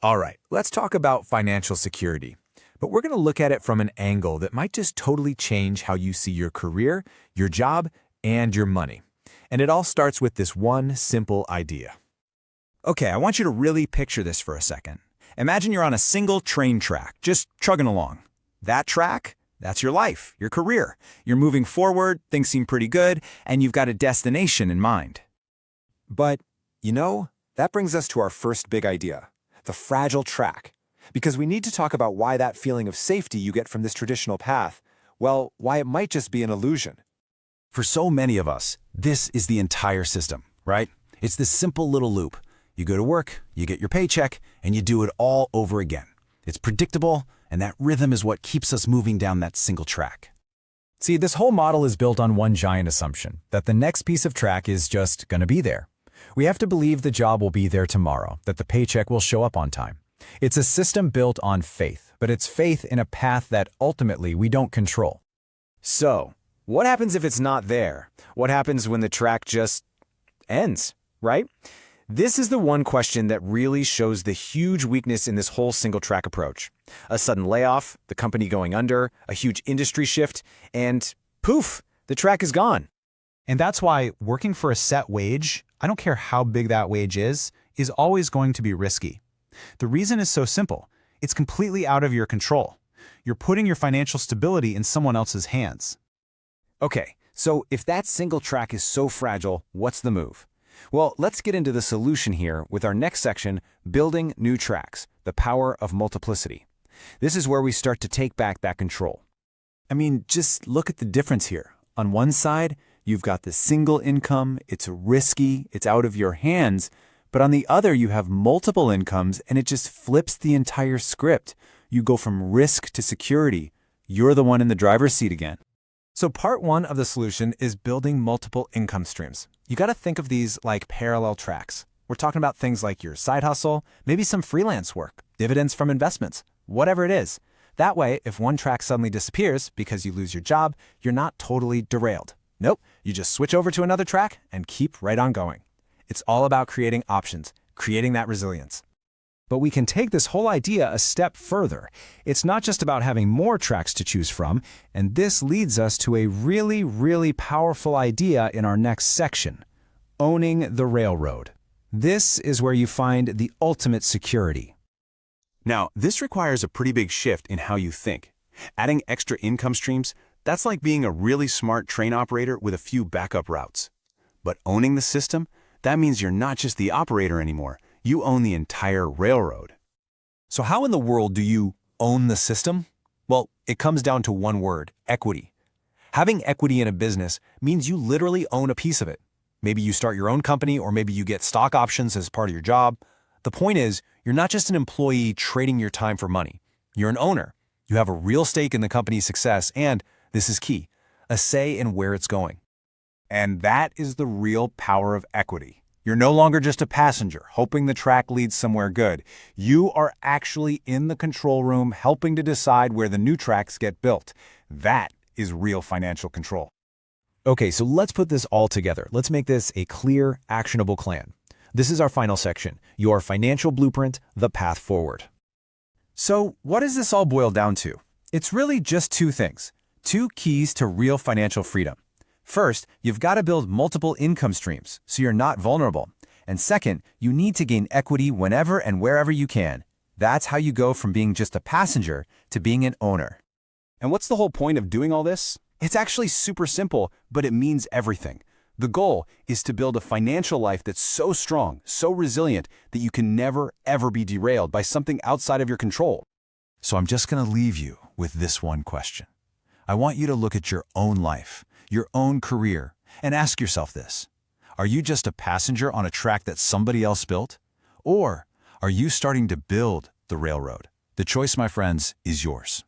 All right, let's talk about financial security. But we're going to look at it from an angle that might just totally change how you see your career, your job, and your money. And it all starts with this one simple idea. Okay, I want you to really picture this for a second. Imagine you're on a single train track, just chugging along. That track, that's your life, your career. You're moving forward, things seem pretty good, and you've got a destination in mind. But, that brings us to our first big idea, the fragile track. Because we need to talk about why that feeling of safety you get from this traditional path, well, why it might just be an illusion. For so many of us, this is the entire system, right? It's this simple little loop. You go to work, you get your paycheck, and you do it all over again. It's predictable, and that rhythm is what keeps us moving down that single track. See, this whole model is built on one giant assumption, that the next piece of track is just going to be there. We have to believe the job will be there tomorrow, that the paycheck will show up on time. It's a system built on faith, but it's faith in a path that ultimately we don't control. So, what happens if it's not there? What happens when the track just ends, right? This is the one question that really shows the huge weakness in this whole single-track approach. A sudden layoff, the company going under, a huge industry shift, and poof, the track is gone. And that's why working for a set wage, I don't care how big that wage is always going to be risky. The reason is so simple. It's completely out of your control. You're putting your financial stability in someone else's hands. Okay, so if that single track is so fragile, what's the move? Well, let's get into the solution here with our next section, Building New Tracks, the Power of Multiplicity. This is where we start to take back that control. I mean, just look at the difference here. On one side, you've got the single income, it's risky, it's out of your hands, but on the other, you have multiple incomes and it just flips the entire script. You go from risk to security. You're the one in the driver's seat again. So part one of the solution is building multiple income streams. You got to think of these like parallel tracks. We're talking about things like your side hustle, maybe some freelance work, dividends from investments, whatever it is. That way, if one track suddenly disappears because you lose your job, you're not totally derailed. Nope, you just switch over to another track and keep right on going. It's all about creating options, creating that resilience. But we can take this whole idea a step further. It's not just about having more tracks to choose from, and this leads us to a really, really powerful idea in our next section, owning the railroad. This is where you find the ultimate security. Now, this requires a pretty big shift in how you think. Adding extra income streams, that's like being a really smart train operator with a few backup routes. But owning the system, that means you're not just the operator anymore. You own the entire railroad. So how in the world do you own the system? Well, it comes down to one word, equity. Having equity in a business means you literally own a piece of it. Maybe you start your own company, or maybe you get stock options as part of your job. The point is, you're not just an employee trading your time for money. You're an owner. You have a real stake in the company's success and, this is key, a say in where it's going. And that is the real power of equity. You're no longer just a passenger, hoping the track leads somewhere good. You are actually in the control room, helping to decide where the new tracks get built. That is real financial control. Okay, so let's put this all together. Let's make this a clear, actionable plan. This is our final section, your financial blueprint, the path forward. So what does this all boil down to? It's really just two things, two keys to real financial freedom. First, you've got to build multiple income streams so you're not vulnerable. And second, you need to gain equity whenever and wherever you can. That's how you go from being just a passenger to being an owner. And what's the whole point of doing all this? It's actually super simple, but it means everything. The goal is to build a financial life that's so strong, so resilient, that you can never, ever be derailed by something outside of your control. So I'm just going to leave you with this one question. I want you to look at your own life, your own career, and ask yourself this. Are you just a passenger on a track that somebody else built? Or are you starting to build the railroad? The choice, my friends, is yours.